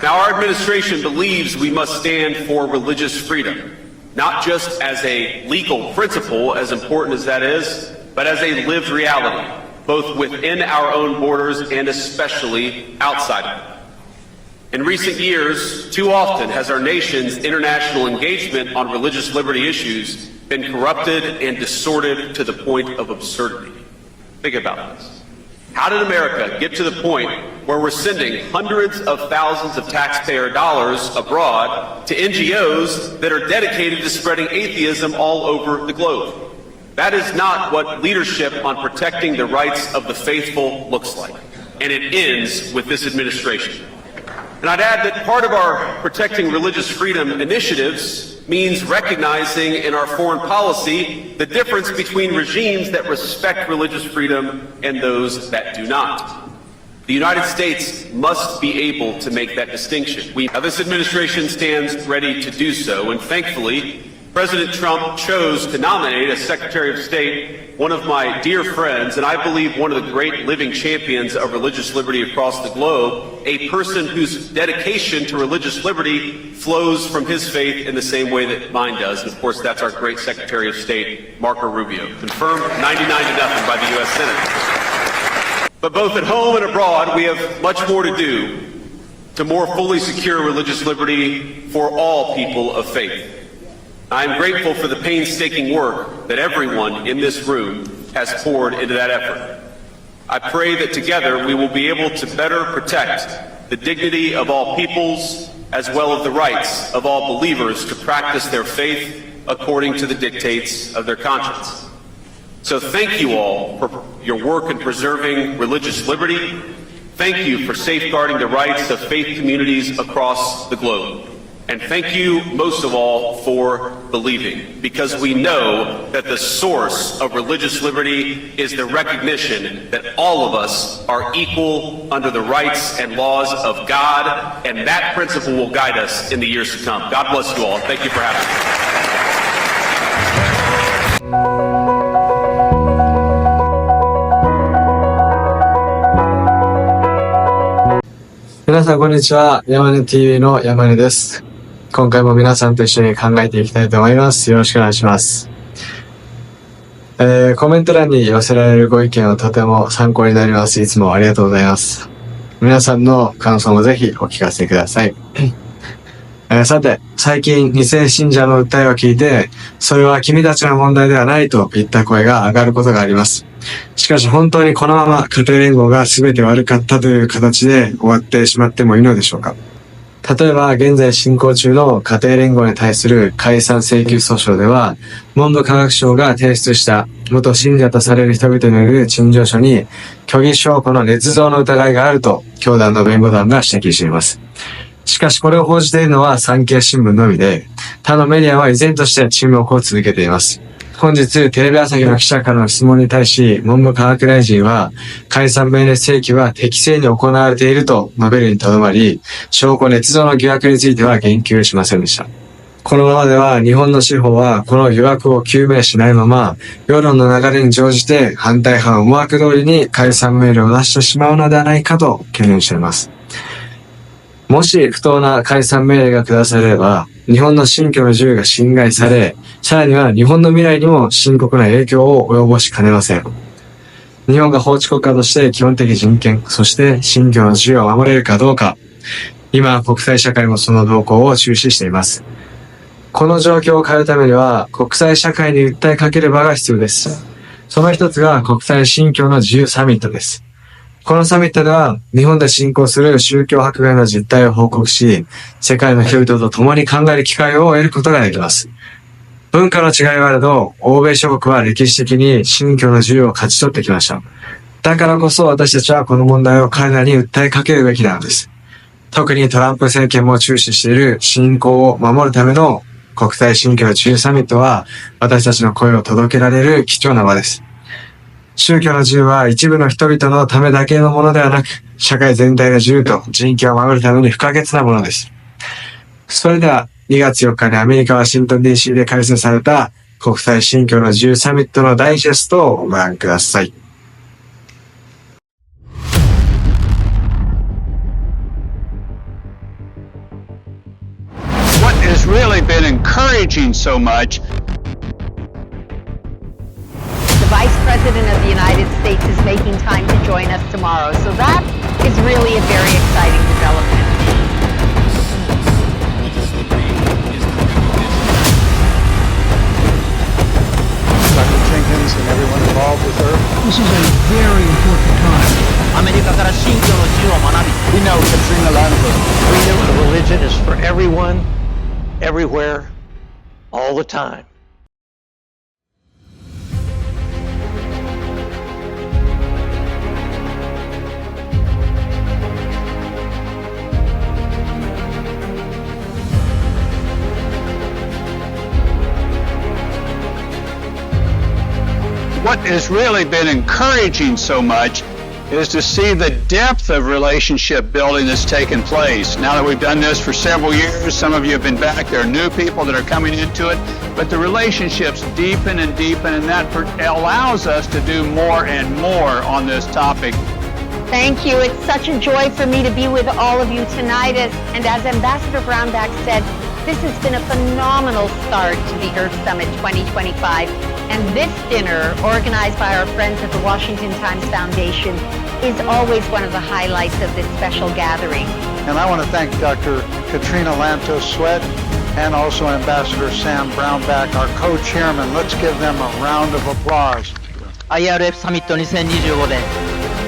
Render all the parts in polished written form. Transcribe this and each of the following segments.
Now, our administration believes we must stand for religious freedom, not just as a legal principle, as important as that is, but as a lived reality, both within our own borders and especially outside of them. In recent years, too often has our nation's international engagement on religious liberty issues been corrupted and distorted to the point of absurdity. Think about this. How did America get to the point where we're sending hundreds of thousands of taxpayer dollars abroad to NGOs that are dedicated to spreading atheism all over the globe? That is not what leadership on protecting the rights of the faithful looks like. And it ends with this administration. And I'd add that part of our protecting religious freedom initiatives means recognizing in our foreign policy the difference between regimes that respect religious freedom and those that do not. The United States must be able to make that distinction. Now, this administration stands ready to do so, and thankfully, President Trump chose to nominate as Secretary of State one of my dear friends, and I believe one of the great living champions of religious liberty across the globe, a person whose dedication to religious liberty flows from his faith in the same way that mine does. And of course, that's our great Secretary of State, Marco Rubio, confirmed 99-0 by the U.S. Senate. But both at home and abroad, we have much more to do to more fully secure religious liberty for all people of faith. I am grateful for the painstaking work that everyone in this room has poured into that effort. I pray that together we will be able to better protect the dignity of all peoples as well as the rights of all believers to practice their faith according to the dictates of their conscience. So thank you all for your work in preserving religious liberty. Thank you for safeguarding the rights of faith communities across the globe. And thank you, most of all, for believing, because we know that the source of religious liberty is the recognition that all of us are equal under the rights and laws of God, and that principle will guide us in the years to come. God bless you all. Thank you for having me. 皆さんこんにちは。山根 TV の山根です。今回も皆さんと一緒に考えていきたいと思います。よろしくお願いします。コメント欄に寄せられるご意見はとても参考になります。いつもありがとうございます。皆さんの感想もぜひお聞かせください。さて、最近2世信者の訴えを聞いて、それは君たちの問題ではないといった声が上がることがあります。しかし本当にこのまま家庭連合が全て悪かったという形で終わってしまってもいいのでしょうか。例えば現在進行中の家庭連合に対する解散請求訴訟では、文部科学省が提出した元信者とされる人々による陳情書に虚偽証拠の捏造の疑いがあると教団の弁護団が指摘しています。しかしこれを報じているのは産経新聞のみで、他のメディアは依然として沈黙を続けています。本日、テレビ朝日の記者からの質問に対し、文部科学大臣は、解散命令請求は適正に行われていると述べるにとどまり、証拠捏造の疑惑については言及しませんでした。このままでは、日本の司法はこの疑惑を究明しないまま、世論の流れに乗じて反対派の思惑通りに解散命令を出してしまうのではないかと懸念しています。もし不当な解散命令が下されれば、日本の信教の自由が侵害され、さらには日本の未来にも深刻な影響を及ぼしかねません。日本が法治国家として基本的人権、そして信教の自由を守れるかどうか、今国際社会もその動向を注視しています。この状況を変えるためには、国際社会に訴えかける場が必要です。その一つが国際信教の自由サミットです。このサミットでは、日本で進行する宗教迫害の実態を報告し、世界の人々と共に考える機会を得ることができます。文化の違いはあれど、欧米諸国は歴史的に信教の自由を勝ち取ってきました。だからこそ私たちはこの問題を彼らに訴えかけるべきなのです。特にトランプ政権も注視している信仰を守るための国際信教自由サミットは、私たちの声を届けられる貴重な場です。宗教の自由は一部の人々のためだけのものではなく、社会全体の自由と人権を守るために不可欠なものです。それでは、2月4日にアメリカ・ワシントン DC で開催された国際信教の自由サミットのダイジェストをご覧ください。been encouraging so much. The Vice President of the United States is making time to join us tomorrow, so that is really a very exciting development. Dr. Jenkins and everyone involved with her. This is a very important time. アメリカから信教の自由を学び、 We know Katrina Lantos. Freedom of religion is for everyone, everywhere, all the time. What has really been encouraging so much is to see the depth of relationship building that's taken place. Now that we've done this for several years, some of you have been back, there are new people that are coming into it, but the relationships deepen and deepen, and that allows us to do more and more on this topic. Thank you. It's such a joy for me to be with all of you tonight. And as Ambassador Brownback said, this has been a phenomenal start to the IRF Summit 2025. And this dinner, organized by our friends at the Washington Times Foundation, is always one of the highlights of this special gathering. And I want to thank Dr. Katrina Lantos Sweat and also Ambassador Sam Brownback, our co-chairman. Let's give them a round of applause. IRF サミット2025で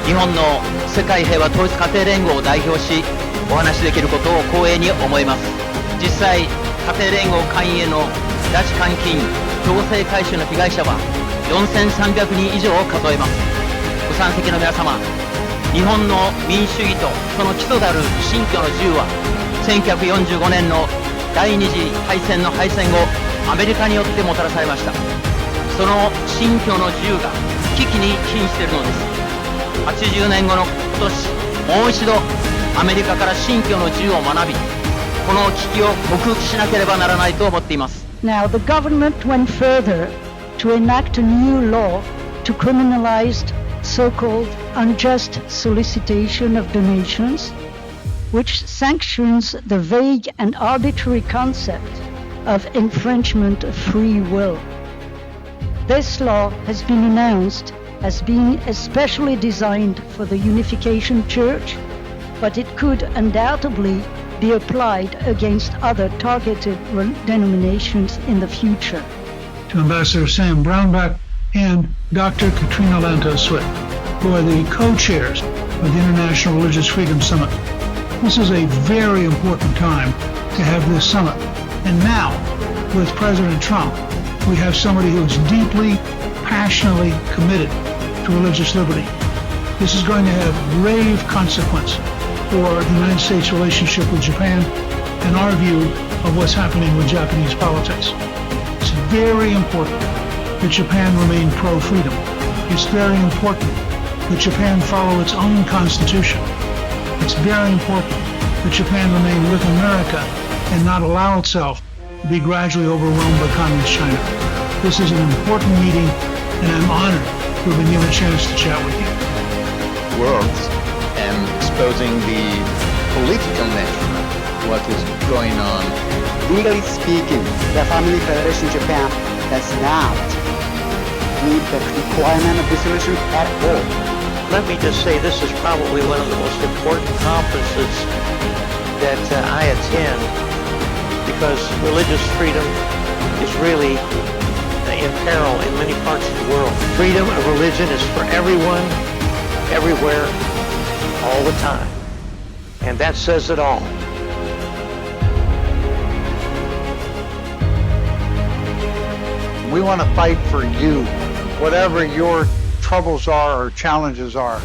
日本の世界平和統一家庭連合を代表しお話しできることを光栄に思います。実際、家庭連合会員への拉致監禁、強制改宗の被害者は4300人以上を数えます。ご参席の皆様、日本の民主主義とその基礎である信教の自由は1945年の第二次大戦の敗戦後アメリカによってもたらされました。その信教の自由が危機に瀕しているのです。80年後の今年、もう一度アメリカから信教の自由を学び、この危機を克服しなければならないと思っています。Now, the government went further to enact a new law to criminalize so-called unjust solicitation of donations, which sanctions the vague and arbitrary concept of infringement of free will. This law has been announced as being especially designed for the Unification Church, but it could undoubtedly be applied against other targeted denominations in the future. To Ambassador Sam Brownback and Dr. Katrina Lantos Sweat, who are the co-chairs of the International Religious Freedom Summit. This is a very important time to have this summit. And now, with President Trump, we have somebody who is deeply, passionately committed to religious liberty. This is going to have grave consequence for the United States relationship with Japan and our view of what's happening with Japanese politics. It's very important that Japan remain pro-freedom. It's very important that Japan follow its own constitution. It's very important that Japan remain with America and not allow itself to be gradually overwhelmed by Communist China. This is an important meeting, and I'm honored to have been given a chance to chat with you. Words and exposing the political nature of what is going on. Legally speaking, the Family Federation Japan does not meet the requirement of dissolution at all. Let me just say this is probably one of the most important conferences that I attend because religious freedom is really in peril in many parts of the world. Freedom of religion is for everyone, everywhere, all the time. And that says it all. We want to fight for you, whatever your troubles are or challenges are.